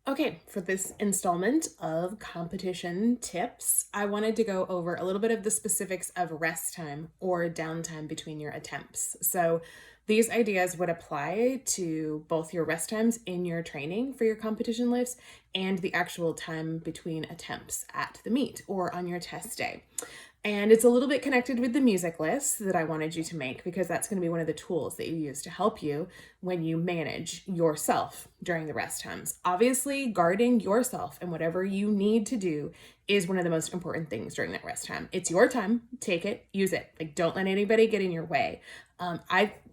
Okay, for this installment of competition tips, I wanted to go over a little bit of the specifics of rest time or downtime between your attempts. So, these ideas would apply to both your rest times in your training for your competition lifts and the actual time between attempts at the meet or on your test day. And it's a little bit connected with the music list that I wanted you to make because that's going to be one of the tools that you use to help you when you manage yourself during the rest times. Obviously, guarding yourself and whatever you need to do is one of the most important things during that rest time. It's your time, take it, use it. Like, don't let anybody get in your way.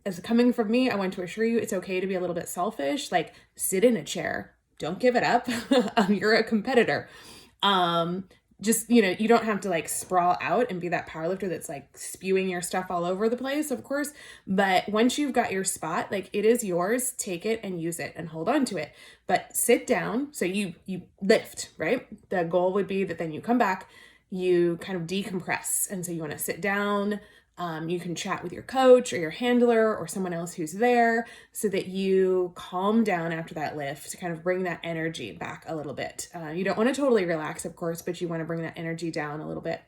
As coming from me, I want to assure you it's okay to be a little bit selfish. Like, sit in a chair, don't give it up. You're a competitor. Um, just, you don't have to like sprawl out and be that powerlifter that's like spewing your stuff all over the place, of course. But once you've got your spot, like it is yours, take it and use it and hold on to it. But sit down. So you lift, right? The goal would be that then you come back, you kind of decompress. And so you want to sit down. You can chat with your coach or your handler or someone else who's there so that you calm down after that lift to kind of bring that energy back a little bit. You don't want to totally relax, of course, but you want to bring that energy down a little bit.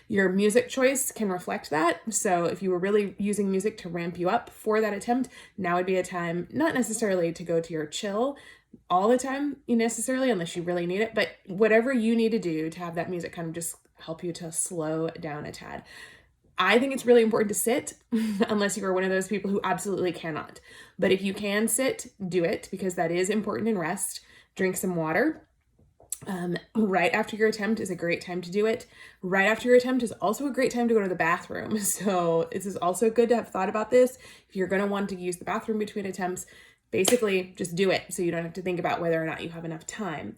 Your music choice can reflect that. So if you were really using music to ramp you up for that attempt, now would be a time not necessarily to go to your chill all the time necessarily, unless you really need it, but whatever you need to do to have that music kind of just help you to slow down a tad. I think it's really important to sit unless you are one of those people who absolutely cannot. But if you can sit, do it because that is important in rest. Drink some water. Right after your attempt is a great time to do it. Right after your attempt is also a great time to go to the bathroom. So this is also good to have thought about this. If you're going to want to use the bathroom between attempts, basically just do it so you don't have to think about whether or not you have enough time.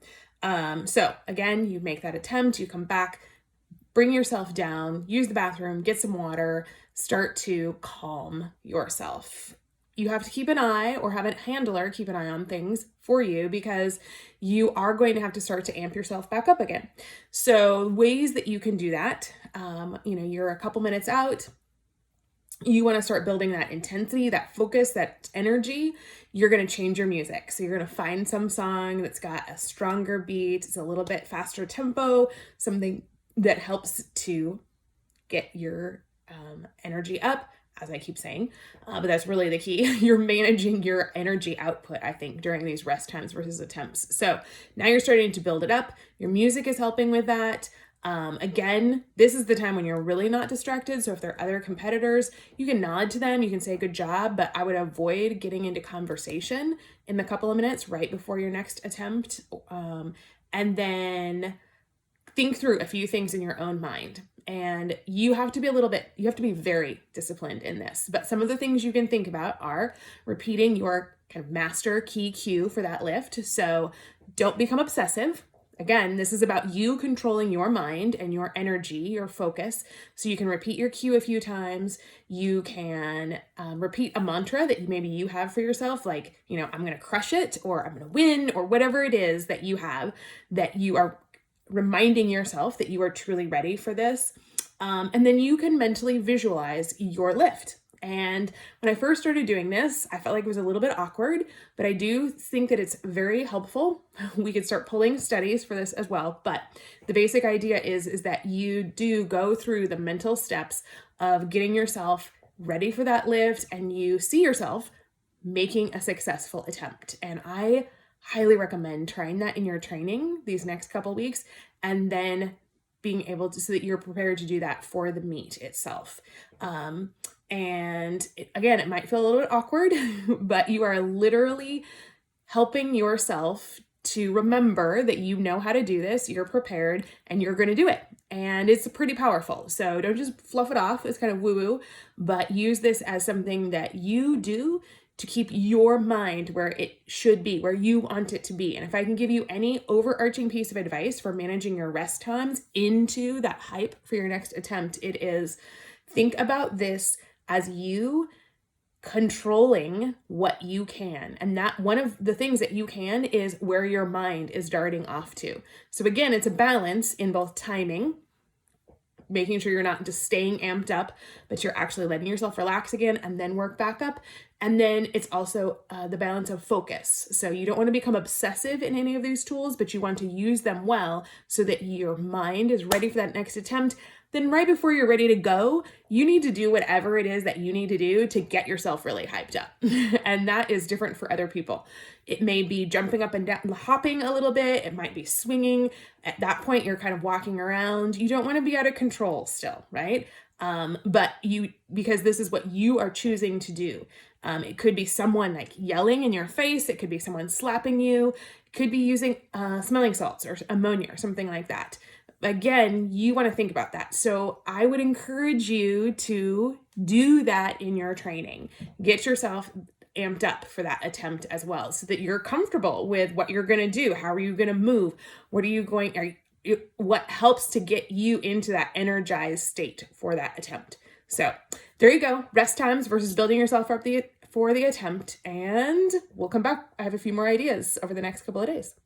So again, you make that attempt, you come back, bring yourself down, use the bathroom, get some water, start to calm yourself. You have to keep an eye or have a handler keep an eye on things for you because you are going to have to start to amp yourself back up again. So ways that you can do that, you're a couple minutes out, you want to start building that intensity, that focus, that energy, you're going to change your music. So you're going to find some song that's got a stronger beat, it's a little bit faster tempo, something that helps to get your energy up, as I keep saying. But that's really the key. You're managing your energy output, I think, during these rest times versus attempts. So now you're starting to build it up. Your music is helping with that. Again, this is the time when you're really not distracted. So if there are other competitors, you can nod to them, you can say good job, but I would avoid getting into conversation in the couple of minutes right before your next attempt. And then think through a few things in your own mind. And you have to be very disciplined in this. But some of the things you can think about are repeating your kind of master key cue for that lift. So don't become obsessive. Again, this is about you controlling your mind and your energy, your focus. So you can repeat your cue a few times. You can repeat a mantra that maybe you have for yourself, like, I'm going to crush it, or I'm going to win, or whatever it is that you have that you are reminding yourself that you are truly ready for this. And then you can mentally visualize your lift. And when I first started doing this, I felt like it was a little bit awkward, but I do think that it's very helpful. We could start pulling studies for this as well. But the basic idea is that you do go through the mental steps of getting yourself ready for that lift, and you see yourself making a successful attempt. And I highly recommend trying that in your training these next couple weeks, and then being able to, so that you're prepared to do that for the meet itself. Again, it might feel a little bit awkward, but you are literally helping yourself to remember that you know how to do this, you're prepared, and you're going to do it. And it's pretty powerful. So don't just fluff it off. It's kind of woo-woo, but use this as something that you do to keep your mind where it should be, where you want it to be. And if I can give you any overarching piece of advice for managing your rest times into that hype for your next attempt, it is think about this as you controlling what you can. And that one of the things that you can is where your mind is darting off to. So again, it's a balance in both timing, making sure you're not just staying amped up, but you're actually letting yourself relax again and then work back up. And then it's also the balance of focus. So you don't want to become obsessive in any of these tools, but you want to use them well so that your mind is ready for that next attempt. Then right before you're ready to go, you need to do whatever it is that you need to do to get yourself really hyped up. And that is different for other people. It may be jumping up and down, hopping a little bit. It might be swinging. At that point, you're kind of walking around. You don't want to be out of control still, right? But because this is what you are choosing to do. It could be someone like yelling in your face. It could be someone slapping you. It could be using smelling salts or ammonia or something like that. Again, you want to think about that. So I would encourage you to do that in your training. Get yourself amped up for that attempt as well so that you're comfortable with what you're going to do. How are you going to move? What helps to get you into that energized state for that attempt. So there you go. Rest times versus building yourself up for the attempt. And we'll come back. I have a few more ideas over the next couple of days.